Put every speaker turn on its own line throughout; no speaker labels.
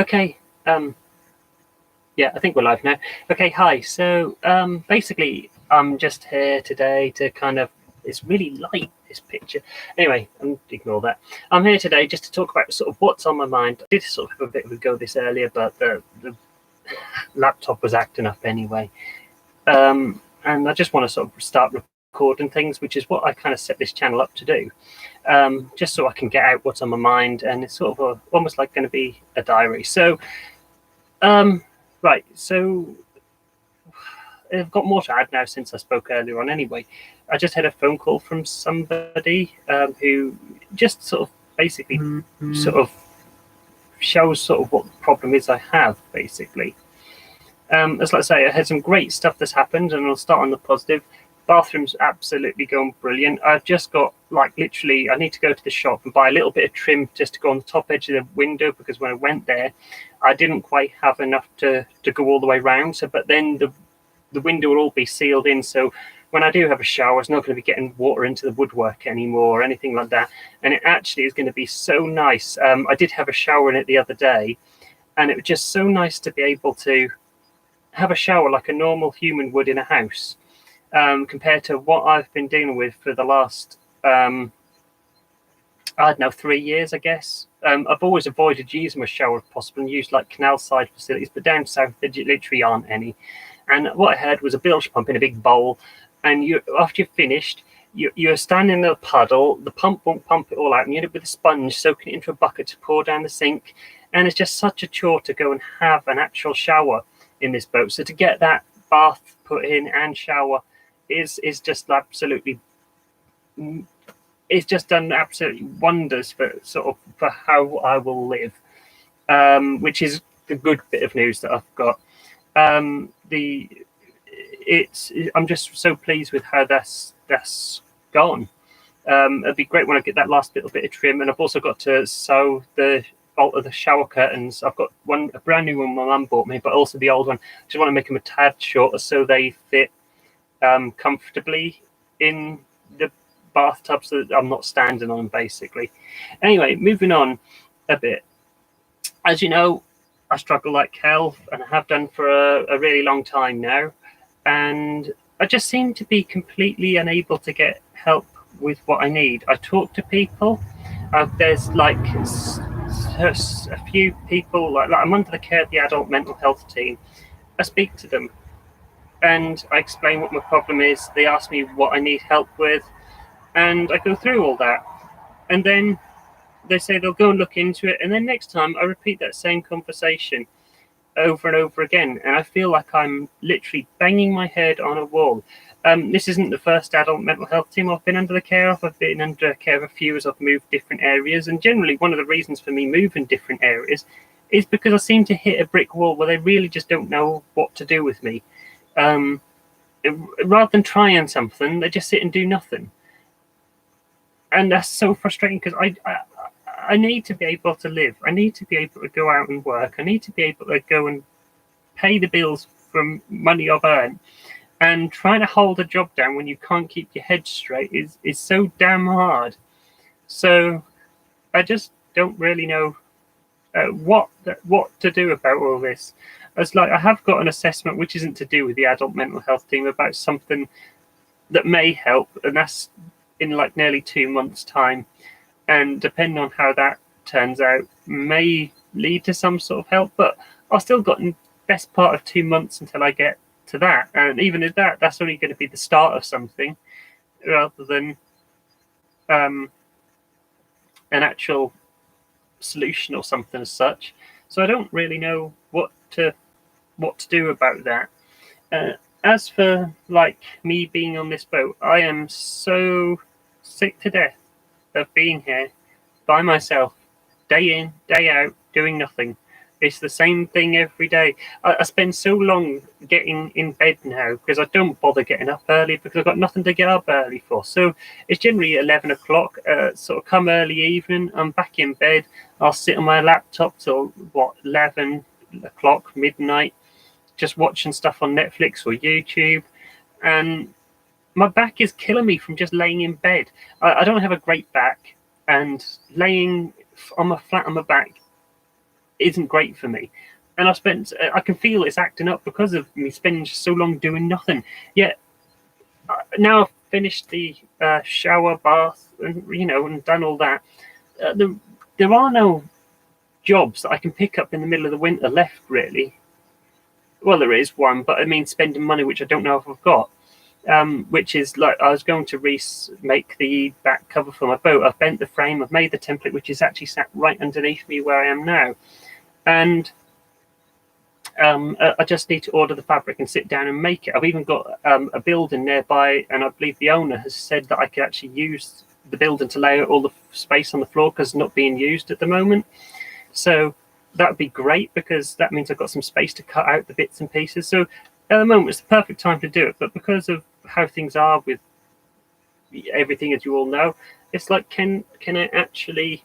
Okay. Yeah, I think we're live now. Okay, hi. So basically, I'm just here today to kind of. It's really light, this picture. Anyway, ignore that. I'm here today just to talk about sort of what's on my mind. I did sort of have a bit of a go this earlier, but the laptop was acting up anyway. And I just want to sort of start recording things, which is what I kind of set this channel up to do. Just so I can get out what's on my mind, and it's sort of almost like going to be a diary. So. Right, so I've got more to add now since I spoke earlier on anyway. I just had a phone call from somebody who just sort of basically sort of shows sort of what the problem is I have, basically. As like I say, I had some great stuff that's happened, and I'll start on the positive. Bathroom's absolutely going brilliant. I've just got, like, literally, I need to go to the shop and buy a little bit of trim just to go on the top edge of the window, because when I went there, I didn't quite have enough to go all the way around. So, but then the window will all be sealed in, so when I do have a shower, it's not going to be getting water into the woodwork anymore or anything like that. And it actually is going to be so nice. I did have a shower in it the other day, and it was just so nice to be able to have a shower like a normal human would in a house. Compared to what I've been dealing with for the last, I don't know, 3 years, I guess. I've always avoided using a shower if possible and used like canal side facilities, but down south there literally aren't any. And what I had was a bilge pump in a big bowl, and after you've finished, you're standing in a puddle, the pump won't pump it all out, and you end up with a sponge soaking it into a bucket to pour down the sink. And it's just such a chore to go and have an actual shower in this boat. So to get that bath put in and shower is just absolutely, it's just done absolutely wonders for sort of for how I will live, which is the good bit of news that I've got. I'm just so pleased with how that's gone. It'd be great when I get that last little bit of trim, and I've also got to sew the bolt of the shower curtains. I've got a brand new one my mum bought me, but also the old one. I just want to make them a tad shorter so they fit comfortably in the bathtub, so that I'm not standing on them, basically. Anyway, moving on a bit. As you know, I struggle like hell, and I have done for a really long time now, and I just seem to be completely unable to get help with what I need. I talk to people. There's like a few people, like I'm under the care of the adult mental health team. I speak to them, and I explain what my problem is. They ask me what I need help with, and I go through all that. And then they say they'll go and look into it, and then next time I repeat that same conversation over and over again, and I feel like I'm literally banging my head on a wall. This isn't the first adult mental health team I've been under the care of. I've been under care of a few as I've moved different areas, and generally one of the reasons for me moving different areas is because I seem to hit a brick wall where they really just don't know what to do with me. Rather than trying something, they just sit and do nothing, and that's so frustrating, because I need to be able to live. I need to be able to go out and work. I need to be able to go and pay the bills from money I've earned. And trying to hold a job down when you can't keep your head straight is so damn hard. So I just don't really know what to do about all this. It's like I have got an assessment which isn't to do with the adult mental health team about something that may help, and that's in like nearly 2 months' time. And depending on how that turns out, may lead to some sort of help. But I've still got the best part of 2 months until I get to that. And even at that, that's only going to be the start of something, rather than an actual solution or something as such. So I don't really know what to do about that. As for like me being on this boat, I am so sick to death of being here by myself, day in, day out, doing nothing. It's the same thing every day. I spend so long getting in bed now because I don't bother getting up early, because I've got nothing to get up early for. So it's generally 11 o'clock, sort of come early evening, I'm back in bed. I'll sit on my laptop till 11 o'clock, midnight, just watching stuff on Netflix or YouTube. And my back is killing me from just laying in bed. I don't have a great back, and laying on my flat on my back isn't great for me. And I can feel it's acting up because of me spending so long doing nothing. Yet now I've finished the shower, bath, and and done all that. There are no jobs that I can pick up in the middle of the winter left, really. Well, there is one, but I mean spending money which I don't know if I've got. Which is like, I was going to make the back cover for my boat. I've bent the frame, I've made the template, which is actually sat right underneath me where I am now. And I just need to order the fabric and sit down and make it. I've even got a building nearby, and I believe the owner has said that I could actually use the building to lay out all the space on the floor because it's not being used at the moment. So that would be great, because that means I've got some space to cut out the bits and pieces. So at the moment, it's the perfect time to do it. But because of how things are with everything, as you all know, it's like, can I actually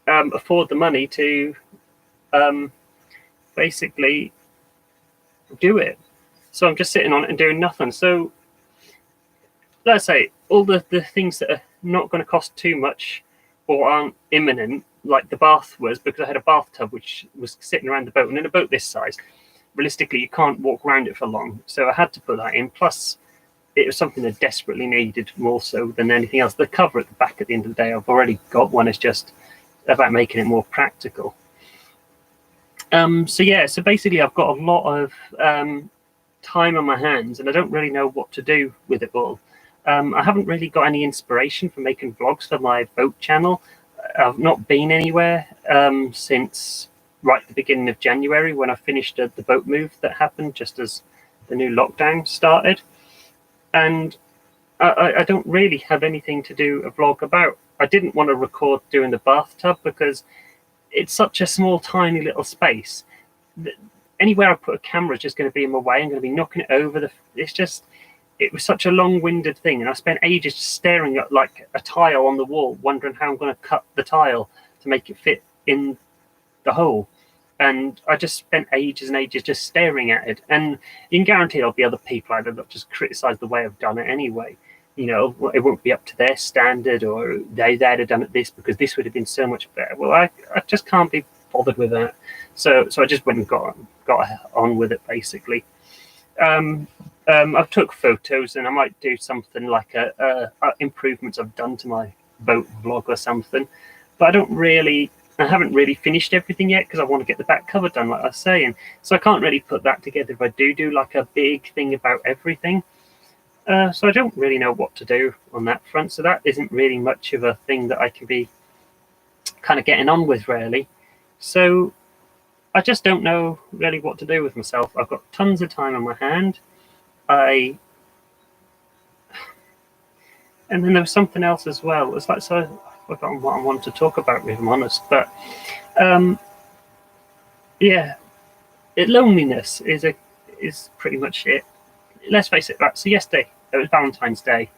afford the money to basically do it? So I'm just sitting on it and doing nothing. So let's say all the things that are not going to cost too much or aren't imminent, like the bath was, because I had a bathtub which was sitting around the boat, and in a boat this size, realistically you can't walk around it for long, so I had to put that in. Plus it was something I desperately needed, more so than anything else. The cover at the back, at the end of the day, I've already got one. It's just about making it more practical. So basically I've got a lot of time on my hands, and I don't really know what to do with it all. I haven't really got any inspiration for making vlogs for my boat channel. I've not been anywhere since right at the beginning of January, when I finished the boat move that happened just as the new lockdown started. And I don't really have anything to do a vlog about. I didn't want to record doing the bathtub because it's such a small, tiny little space. Anywhere I put a camera is just going to be in my way. I'm going to be knocking it over. It was such a long-winded thing, and I spent ages staring at like a tile on the wall, wondering how I'm going to cut the tile to make it fit in the hole. And I just spent ages and ages just staring at it. And you can guarantee there'll be other people out there that just criticize the way I've done it anyway. It won't be up to their standard, or they'd have done it this because this would have been so much better. Well, I just can't be bothered with that. So I just went and got on with it, basically. I've took photos, and I might do something like improvements I've done to my boat vlog or something. But I haven't really finished everything yet, because I want to get the back cover done, like I was saying. So I can't really put that together if I do like a big thing about everything. So I don't really know what to do on that front. So that isn't really much of a thing that I can be kind of getting on with, really. So I just don't know really what to do with myself. I've got tons of time on my hand. And then there was something else as well. It's like, so I've forgotten what I wanted to talk about, if I'm honest. But loneliness is pretty much it. Let's face it. Right. So yesterday, it was Valentine's Day.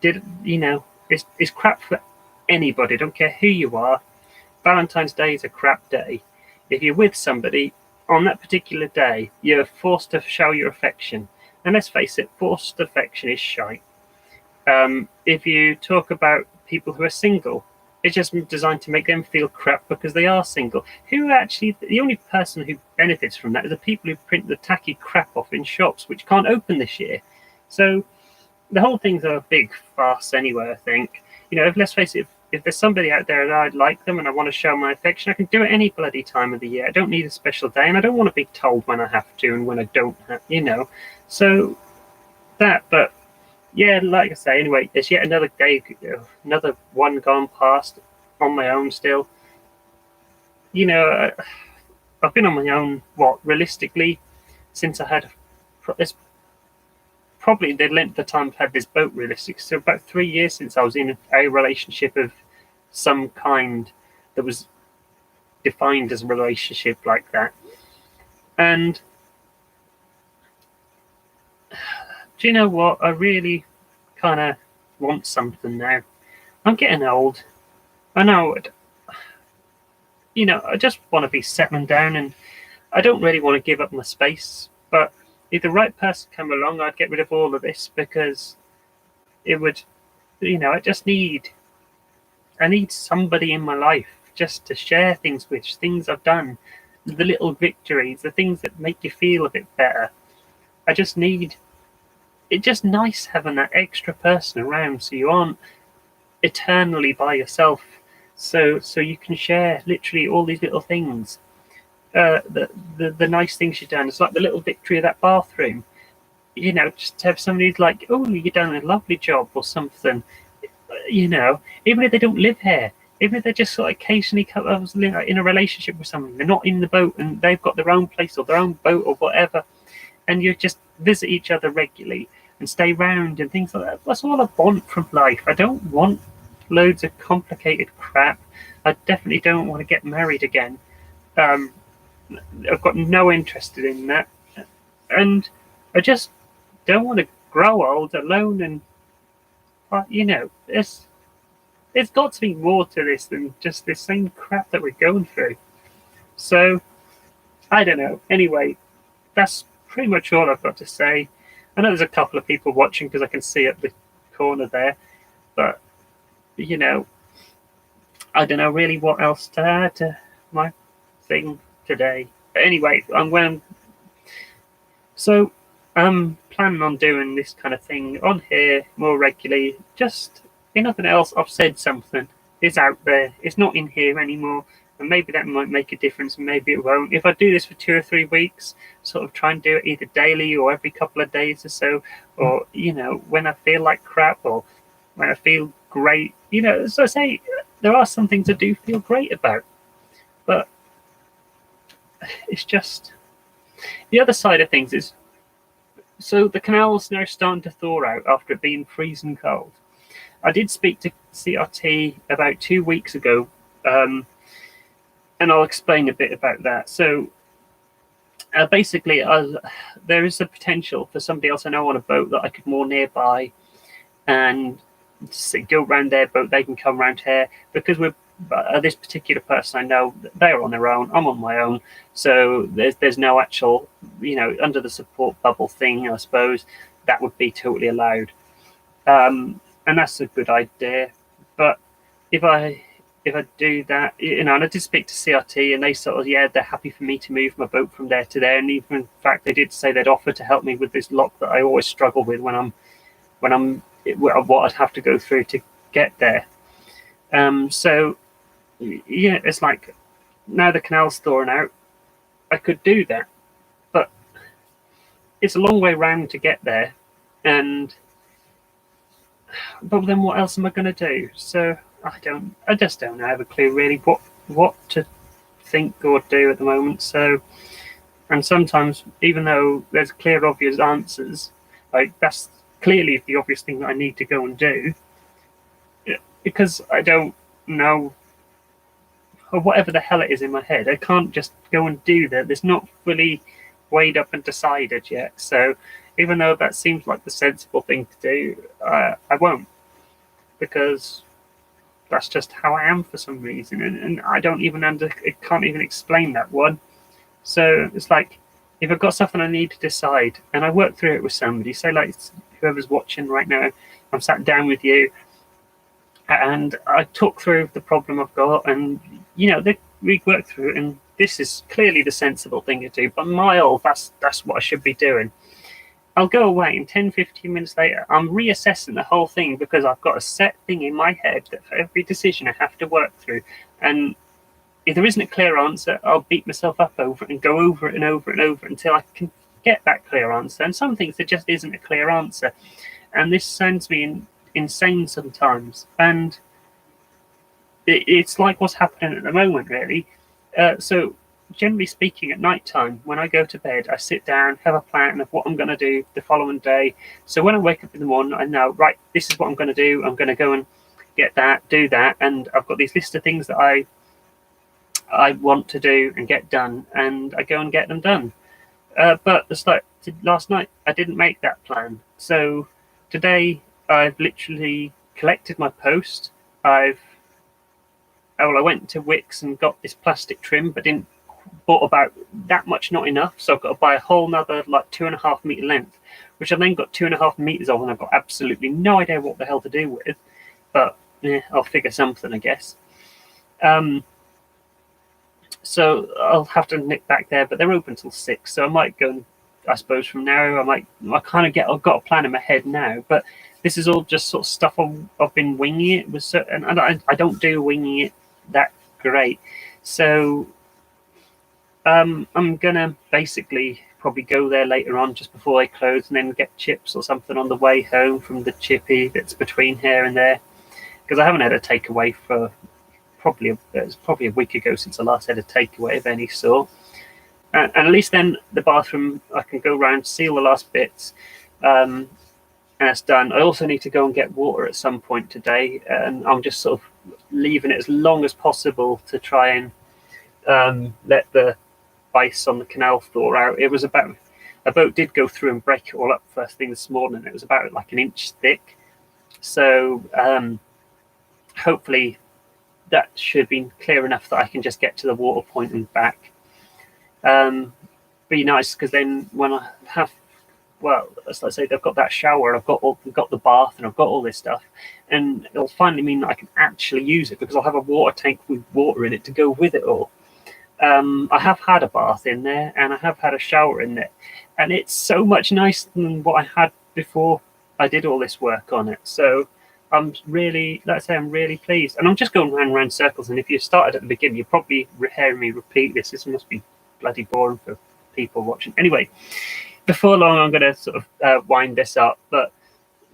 It's crap for anybody. I don't care who you are. Valentine's Day is a crap day. If you're with somebody on that particular day, you're forced to show your affection. And let's face it, forced affection is shite. If you talk about people who are single, it's just designed to make them feel crap because they are single. The only person who benefits from that is the people who print the tacky crap off in shops, which can't open this year. So the whole thing's a big farce anyway, I think. Let's face it, if there's somebody out there that I'd like them and I want to show my affection, I can do it any bloody time of the year. I don't need a special day, and I don't want to be told when I have to and when I don't have, So but yeah, like I say, anyway, it's yet another day, another one gone past on my own still. I've been on my own, realistically, since I had it's probably the length of time I've had this boat, realistic. So about 3 years since I was in a relationship of some kind that was defined as a relationship like that. And do you know what? I really kind of want something now. I'm getting old. I know it. I just want to be settling down, and I don't really want to give up my space. But if the right person came along, I'd get rid of all of this, because it would, I need somebody in my life just to share things with, things I've done, the little victories, the things that make you feel a bit better. I just need, it's just nice having that extra person around so you aren't eternally by yourself. So you can share literally all these little things. The nice things you've done. It's like the little victory of that bathroom. You know, just to have somebody like, oh, you've done a lovely job or something. You know, even if they don't live here, even if they're just sort of occasionally in a relationship with someone, they're not in the boat and they've got their own place or their own boat or whatever, and you just visit each other regularly and stay round and things like that. That's all I want from life. I don't want loads of complicated crap. I definitely don't want to get married again. I've got no interest in that, and I just don't want to grow old alone. And you know, there's got to be more to this than just this same crap that we're going through. So I don't know. Anyway, that's pretty much all I've got to say. I know there's a couple of people watching because I can see at the corner there, but you know, I don't know really what else to add to my thing today. But anyway, I'm planning on doing this kind of thing on here more regularly. Just if nothing else, I've said something. It's out there. It's not in here anymore. And maybe that might make a difference, and maybe it won't. If I do this for 2 or 3 weeks, sort of try and do it either daily or every couple of days or so, or, you know, when I feel like crap or when I feel great, you know, so I say there are some things I do feel great about. But it's just the other side of things is, so the canal's now starting to thaw out after it being freezing cold. I did speak to CRT about 2 weeks ago, and I'll explain a bit about that. So basically, there is a potential for somebody else I know on a boat that I could moor nearby and go around their boat. They can come around here because we're this particular person I know, they're on their own. I'm on my own. So there's no actual, you know, under the support bubble thing, I suppose, that would be totally allowed. And that's a good idea. But if I do that, you know, and I did speak to CRT and they sort of, yeah, they're happy for me to move my boat from there to there. And even in fact, they did say they'd offer to help me with this lock that I always struggle with when I'm what I'd have to go through to get there. So yeah, it's like now the canal's thawing out, I could do that, but it's a long way round to get there, but then what else am I going to do? So I just don't have a clue really what to think or do at the moment. So, and sometimes even though there's clear obvious answers, like that's clearly the obvious thing that I need to go and do, because I don't know, or whatever the hell it is in my head, I can't just go and do that. It's not fully weighed up and decided yet. So even though that seems like the sensible thing to do, I won't, because that's just how I am for some reason, and I don't even can't even explain that one. So it's like, if I've got something I need to decide and I work through it with somebody, say like whoever's watching right now, I'm sat down with you and I talk through the problem I've got, and you know, we work through it, and this is clearly the sensible thing to do, but that's what I should be doing. I'll go away, and 10-15 minutes later I'm reassessing the whole thing because I've got a set thing in my head that for every decision I have to work through, and if there isn't a clear answer, I'll beat myself up over it and go over it and over and over until I can get that clear answer. And some things there just isn't a clear answer, and this sends me insane sometimes, and it's like what's happening at the moment really. So generally speaking, at night time when I go to bed, I sit down, have a plan of what I'm going to do the following day. So when I wake up in the morning, I know, right, this is what I'm going to do. I'm going to go and get that, do that, and I've got these list of things that I want to do and get done, and I go and get them done. But it's like last night, I didn't make that plan. So today, I've literally collected my post. I went to Wickes and got this plastic trim, but bought about that much, not enough. So I've got to buy a whole nother like 2.5 meter length, which I've then got 2.5 meters of, and I've got absolutely no idea what the hell to do with. But yeah, I'll figure something, I guess. So I'll have to nip back there, but they're open till 6, so I might go. I suppose from now I've got a plan in my head now, but this is all just sort of stuff I've been winging it with certain, and I don't do winging it that great. So I'm gonna basically probably go there later on just before they close, and then get chips or something on the way home from the chippy that's between here and there, because I haven't had a takeaway for it's probably a week ago since I last had a takeaway of any sort. And at least then the bathroom, I can go around, seal the last bits, and it's done. I also need to go and get water at some point today, and I'm just sort of leaving it as long as possible to try and let the ice on the canal thaw out. It was about, a boat did go through and break it all up first thing this morning. It was about like an inch thick. So hopefully that should be clear enough that I can just get to the water point and back. Be nice, because then when I have, well, as I say, they've got that shower, I've got the bath, and I've got all this stuff, and it'll finally mean that I can actually use it, because I'll have a water tank with water in it to go with it all. I have had a bath in there, and I have had a shower in there, and it's so much nicer than what I had before I did all this work on it. So I'm really, let's say, I'm really pleased, and I'm just going round circles. And if you started at the beginning, you're probably hearing me repeat this. This must be bloody boring for people watching. Anyway, before long, I'm going to sort of wind this up, but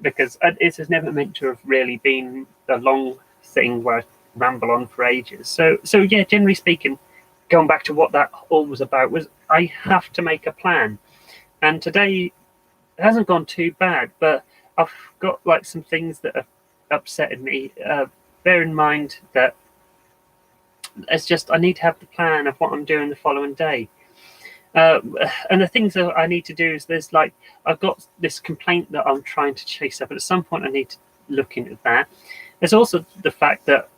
because it has never meant to have really been a long thing where I ramble on for ages. So yeah, generally speaking, going back to what that all was about, was I have to make a plan. And today it hasn't gone too bad, but I've got like some things that have upsetted me. Bear in mind that it's just I need to have the plan of what I'm doing the following day. And the things that I need to do is there's like, I've got this complaint that I'm trying to chase up, and at some point I need to look into that. There's also the fact that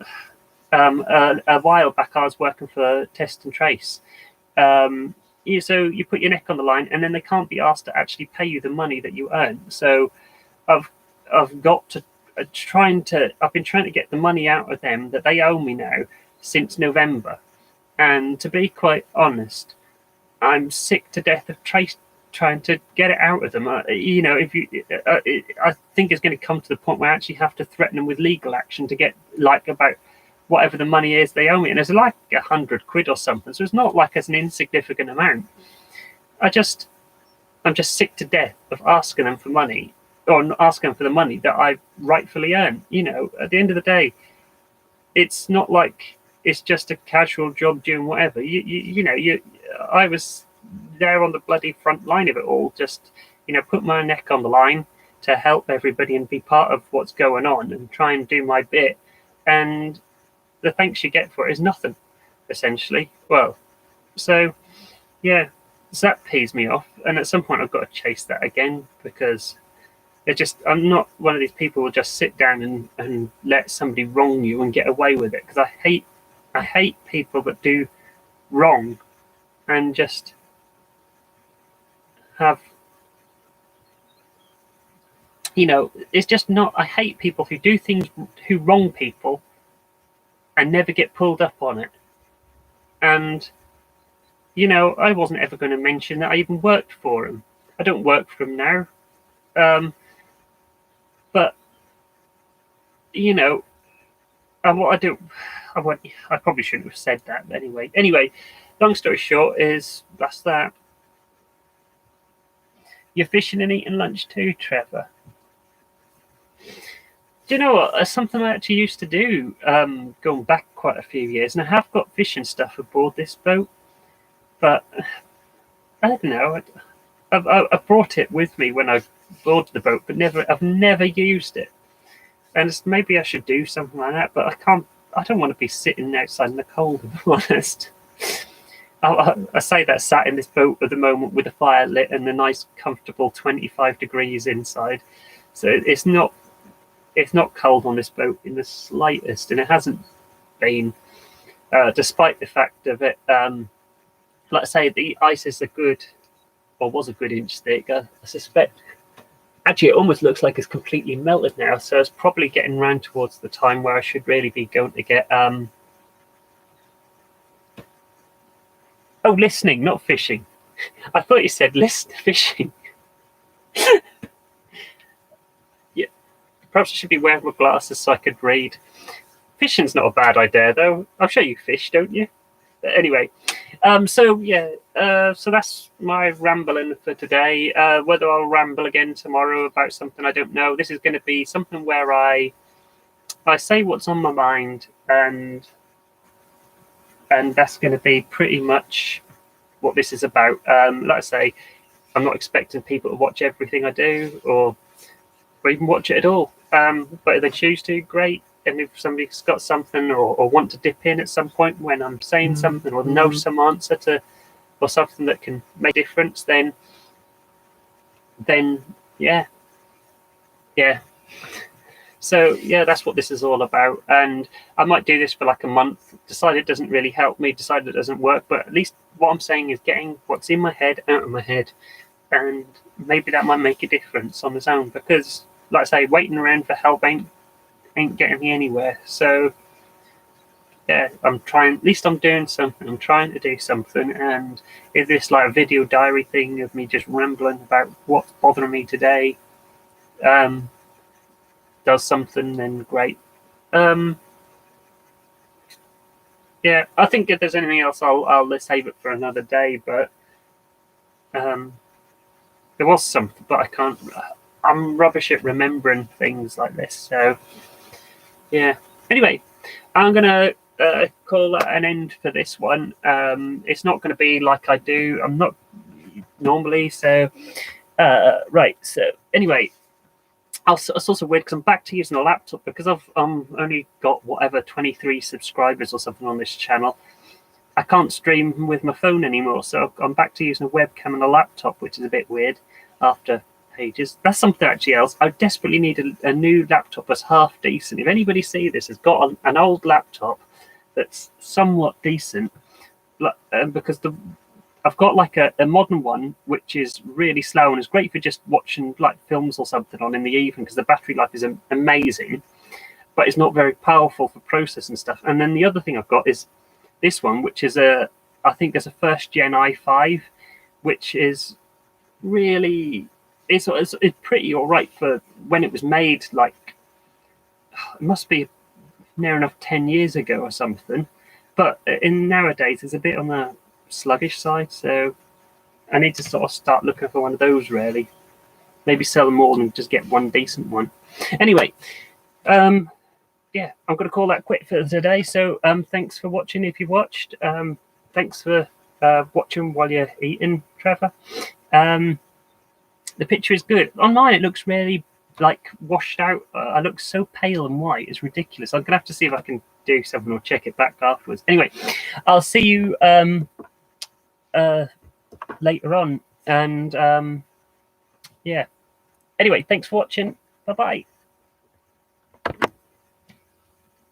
a while back I was working for Test and Trace. So you put your neck on the line, and then they can't be asked to actually pay you the money that you earn. So I've got to I've been trying to get the money out of them that they owe me now since November. And to be quite honest, I'm sick to death of trying to get it out of them. If you, I think it's going to come to the point where I actually have to threaten them with legal action to get like about whatever the money is they owe me, and it's like £100 or something. So it's not like it's an insignificant amount. I'm just sick to death of asking them for money, or asking them for the money that I rightfully earn. At the end of the day, it's not like it's just a casual job doing whatever. I was there on the bloody front line of it all, just put my neck on the line to help everybody and be part of what's going on and try and do my bit. And the thanks you get for it is nothing, essentially. Well, so yeah, so that pees me off, and at some point I've got to chase that again, because I'm not one of these people who will just sit down and let somebody wrong you and get away with it, because I hate people that do wrong and just have, it's just not, I hate people who do things, who wrong people and never get pulled up on it. And I wasn't ever going to mention that I even worked for him. I don't work for him now, but and what I do, I probably shouldn't have said that, but anyway, long story short is that's that. You're fishing and eating lunch too, Trevor? Do you know what? It's something I actually used to do, going back quite a few years, and I have got fishing stuff aboard this boat, but I don't know. I brought it with me when I boarded the boat, but I've never used it. And maybe I should do something like that, but I don't want to be sitting outside in the cold, if I'm honest. I say that sat in this boat at the moment with the fire lit and the nice, comfortable 25 degrees inside. So it's not cold on this boat in the slightest, and it hasn't been, despite the fact of it. Like I say, the ice is was a good inch thick. I suspect. Actually, it almost looks like it's completely melted now, so it's probably getting round towards the time where I should really be going to get Oh, listening, not fishing. I thought you said fishing. Yeah, perhaps I should be wearing my glasses so I could read. Fishing's not a bad idea, though. I'm sure you fish, don't you? But anyway, so yeah, so that's my rambling for today. Whether I'll ramble again tomorrow about something, I don't know. This is going to be something where I say what's on my mind, and that's going to be pretty much what this is about. Like I say, I'm not expecting people to watch everything I do, or even watch it at all. But if they choose to, great. And if somebody's got something or want to dip in at some point when I'm saying something, or know some answer to, or something that can make a difference, then yeah. So yeah, that's what this is all about. And I might do this for like a month, decide it doesn't really help me, decide it doesn't work, but at least what I'm saying is getting what's in my head out of my head, and maybe that might make a difference on its own, because like I say, waiting around for help ain't getting me anywhere. So yeah, I'm trying, at least I'm doing something. I'm trying to do something. And if this like a video diary thing of me just rambling about what's bothering me today does something, then great. Yeah, I think if there's anything else, I'll save it for another day. But there was something, but I can't. I'm rubbish at remembering things like this. So yeah. Anyway, I'm gonna call that an end for this one. It's not going to be like I do. I'm not normally. So right. So anyway, it's also weird because I'm back to using a laptop because I've only got whatever 23 subscribers or something on this channel. I can't stream with my phone anymore, so I'm back to using a webcam and a laptop, which is a bit weird after ages. That's something actually else. I desperately need a new laptop that's half decent. If anybody see this has got an old laptop that's somewhat decent, because I've got like a modern one which is really slow and is great for just watching like films or something on in the evening because the battery life is amazing, but it's not very powerful for processing stuff. And then the other thing I've got is this one, which is I think there's a first gen i5, which is really it's pretty all right for when it was made. Like it must be near enough 10 years ago or something, but in nowadays it's a bit on the sluggish side, so I need to sort of start looking for one of those, really. Maybe sell them all and just get one decent one. Anyway, yeah, I'm going to call that quit for today. So thanks for watching if you watched. Thanks for watching while you're eating, Trevor. The picture is good. On mine, it looks really like washed out. I look so pale and white. It's ridiculous. I'm going to have to see if I can do something or check it back afterwards. Anyway, I'll see you later on. And yeah. Anyway, thanks for watching. Bye-bye.